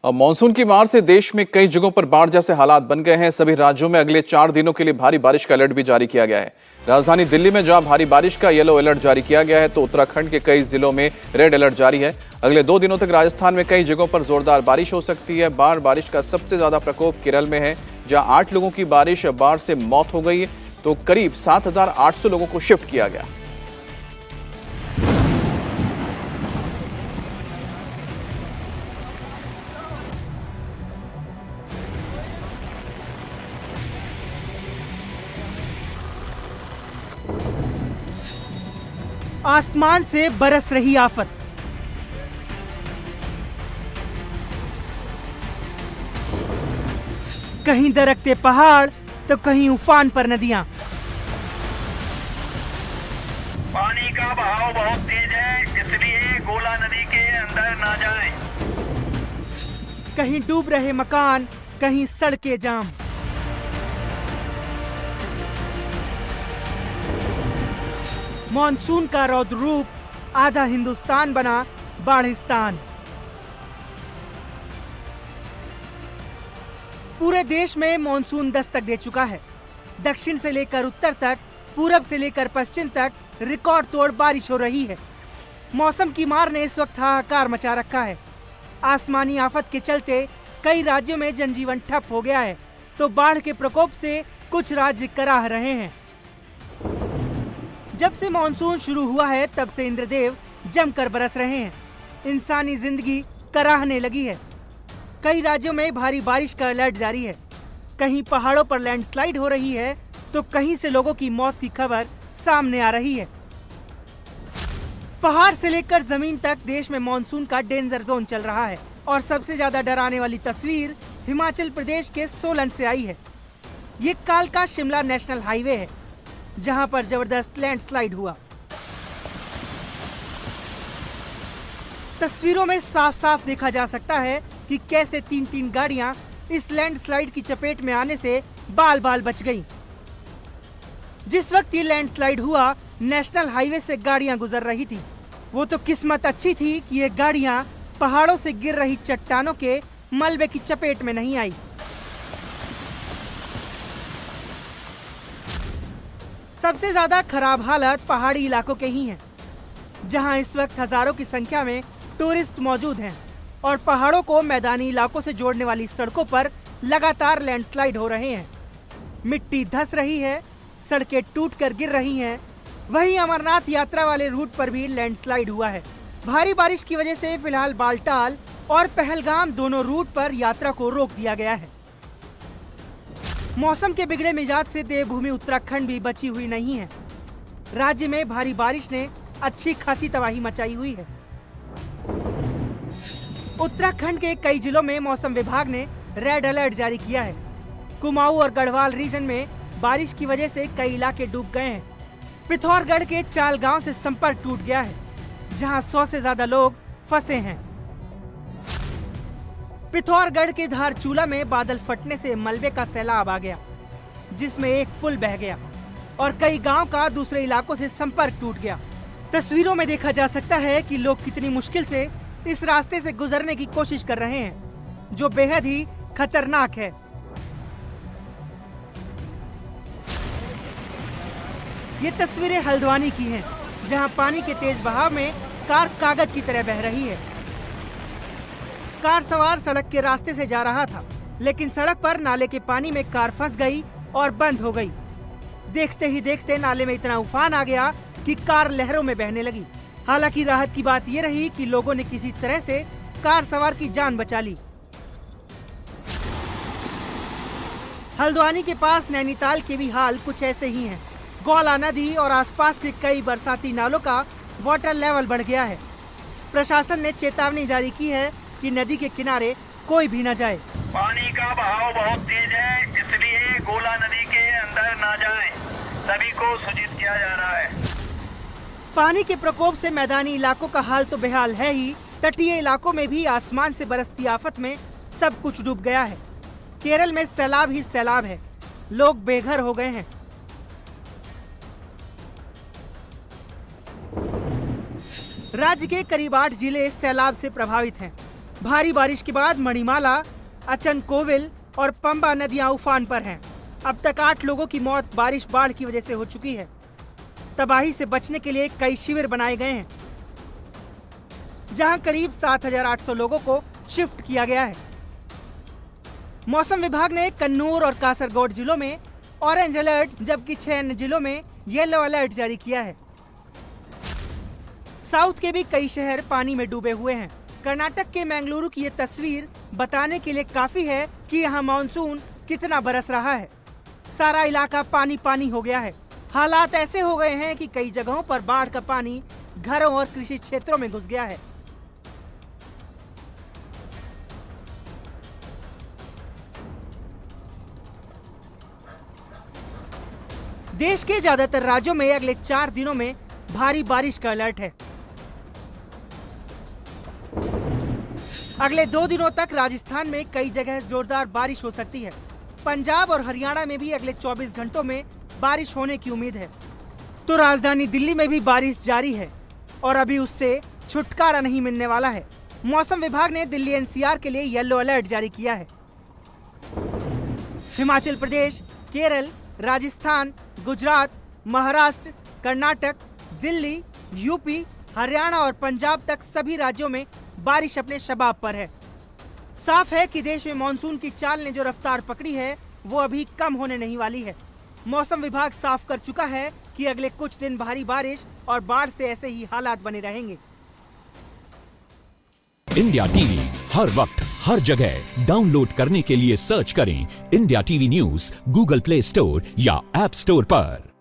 अब मानसून की मार से देश में कई जगहों पर बाढ़ जैसे हालात बन गए हैं। सभी राज्यों में अगले 4 दिनों के लिए भारी बारिश का अलर्ट भी जारी किया गया है। राजधानी दिल्ली में जहां भारी बारिश का येलो अलर्ट जारी किया गया है, तो उत्तराखंड के कई जिलों में रेड अलर्ट जारी है। अगले 2 दिनों तक राजस्थान में कई जगहों पर जोरदार बारिश हो सकती है। बारिश का सबसे ज्यादा प्रकोप केरल में है, जहां 8 लोगों की बाढ़ से मौत हो गई, तो करीब 7,800 लोगों को शिफ्ट किया गया। आसमान से बरस रही आफत। कहीं दरकते पहाड़ तो कहीं उफान पर नदियां। पानी का बहाव बहुत तेज है, इसलिए गोला नदी के अंदर ना जाएं। कहीं डूब रहे मकान, कहीं सड़कें जाम। मॉनसून का रौद्र रूप, आधा हिंदुस्तान बना बाढ़िस्तान। पूरे देश में मॉनसून दस्तक दे चुका है। दक्षिण से लेकर उत्तर तक, पूरब से लेकर पश्चिम तक रिकॉर्ड तोड़ बारिश हो रही है। मौसम की मार ने इस वक्त हाहाकार मचा रखा है। आसमानी आफत के चलते कई राज्यों में जनजीवन ठप हो गया है, तो बाढ़ के प्रकोप से कुछ राज्य कराह रहे हैं। जब से मॉनसून शुरू हुआ है, तब से इंद्रदेव जमकर बरस रहे हैं। इंसानी जिंदगी कराहने लगी है। कई राज्यों में भारी बारिश का अलर्ट जारी है। कहीं पहाड़ों पर लैंडस्लाइड हो रही है, तो कहीं से लोगों की मौत की खबर सामने आ रही है। पहाड़ से लेकर जमीन तक देश में मॉनसून का डेंजर जोन चल रहा है, और सबसे ज्यादा डराने वाली तस्वीर हिमाचल प्रदेश के सोलन से आई है। ये कालका शिमला नेशनल हाईवे है, जहां पर जबरदस्त लैंडस्लाइड हुआ। तस्वीरों में साफ साफ देखा जा सकता है कि कैसे 3-3 गाड़ियां इस लैंडस्लाइड की चपेट में आने से बाल बाल बच गईं। जिस वक्त ये लैंडस्लाइड हुआ, नेशनल हाईवे से गाड़ियां गुजर रही थी। वो तो किस्मत अच्छी थी कि ये गाड़ियां पहाड़ों से गिर रही चट्टानों के मलबे की चपेट में नहीं आई। सबसे ज्यादा खराब हालत पहाड़ी इलाकों के ही हैं, जहां इस वक्त हजारों की संख्या में टूरिस्ट मौजूद हैं, और पहाड़ों को मैदानी इलाकों से जोड़ने वाली सड़कों पर लगातार लैंडस्लाइड हो रहे हैं। मिट्टी धंस रही है, सड़कें टूटकर गिर रही हैं। वहीं अमरनाथ यात्रा वाले रूट पर भी लैंडस्लाइड हुआ है। भारी बारिश की वजह से फिलहाल बालटाल और पहलगाम दोनों रूट पर यात्रा को रोक दिया गया है। मौसम के बिगड़े मिजाज से देवभूमि उत्तराखंड भी बची हुई नहीं है। राज्य में भारी बारिश ने अच्छी खासी तबाही मचाई हुई है। उत्तराखंड के कई जिलों में मौसम विभाग ने रेड अलर्ट जारी किया है। कुमाऊं और गढ़वाल रीजन में बारिश की वजह से कई इलाके डूब गए हैं। पिथौरागढ़ के चाल गांव से संपर्क टूट गया है, जहां 100 से ज्यादा लोग फंसे हैं। पिथौरागढ़ के धारचूला में बादल फटने से मलबे का सैलाब आ गया, जिसमें एक पुल बह गया और कई गांव का दूसरे इलाकों से संपर्क टूट गया। तस्वीरों में देखा जा सकता है कि लोग कितनी मुश्किल से इस रास्ते से गुजरने की कोशिश कर रहे हैं, जो बेहद ही खतरनाक है। ये तस्वीरें हल्द्वानी की हैं, जहां पानी के तेज बहाव में कार कागज की तरह बह रही है। कार सवार सड़क के रास्ते से जा रहा था, लेकिन सड़क पर नाले के पानी में कार फंस गई और बंद हो गई। देखते ही देखते नाले में इतना उफान आ गया कि कार लहरों में बहने लगी। हालांकि राहत की बात यह रही कि लोगों ने किसी तरह से कार सवार की जान बचा ली। हल्द्वानी के पास नैनीताल के भी हाल कुछ ऐसे ही हैं। गौला नदी और आसपास के कई बरसाती नालों का वाटर लेवल बढ़ गया है। प्रशासन ने चेतावनी जारी की है कि नदी के किनारे कोई भी न जाए। पानी का बहाव बहुत तेज है, इसलिए गोला नदी के अंदर ना जाएं। सभी को सूचित किया जा रहा है। पानी के प्रकोप से मैदानी इलाकों का हाल तो बेहाल है ही, तटीय इलाकों में भी आसमान से बरसती आफत में सब कुछ डूब गया है। केरल में सैलाब ही सैलाब है, लोग बेघर हो गए हैं। राज्य के करीब 8 जिले सैलाब से प्रभावित हैं। भारी बारिश के बाद मणिमाला, अचनकोविल और पंबा नदियां उफान पर हैं। अब तक 8 लोगों की मौत बारिश बाढ़ की वजह से हो चुकी है। तबाही से बचने के लिए कई शिविर बनाए गए हैं, जहां करीब 7,800 लोगों को शिफ्ट किया गया है। मौसम विभाग ने कन्नूर और कासरगोड जिलों में ऑरेंज अलर्ट जबकि 6 अन्य जिलों में येलो अलर्ट जारी किया है। साउथ के भी कई शहर पानी में डूबे हुए हैं। कर्नाटक के मैंगलुरु की ये तस्वीर बताने के लिए काफी है कि यहाँ मानसून कितना बरस रहा है। सारा इलाका पानी पानी हो गया है। हालात ऐसे हो गए हैं कि कई जगहों पर बाढ़ का पानी घरों और कृषि क्षेत्रों में घुस गया है। देश के ज्यादातर राज्यों में अगले 4 दिनों में भारी बारिश का अलर्ट है। अगले 2 दिनों तक राजस्थान में कई जगह जोरदार बारिश हो सकती है। पंजाब और हरियाणा में भी अगले 24 घंटों में बारिश होने की उम्मीद है। तो राजधानी दिल्ली में भी बारिश जारी है और अभी उससे छुटकारा नहीं मिलने वाला है। मौसम विभाग ने दिल्ली एनसीआर के लिए येलो अलर्ट जारी किया है। हिमाचल प्रदेश, केरल, राजस्थान, गुजरात, महाराष्ट्र, कर्नाटक, दिल्ली, यूपी, हरियाणा और पंजाब तक सभी राज्यों में बारिश अपने शबाब पर है। साफ है कि देश में मानसून की चाल ने जो रफ्तार पकड़ी है वो अभी कम होने नहीं वाली है। मौसम विभाग साफ कर चुका है कि अगले कुछ दिन भारी बारिश और बाढ़ से ऐसे ही हालात बने रहेंगे। इंडिया टीवी हर वक्त हर जगह डाउनलोड करने के लिए सर्च करें India TV news Google play store या ऐप स्टोर पर।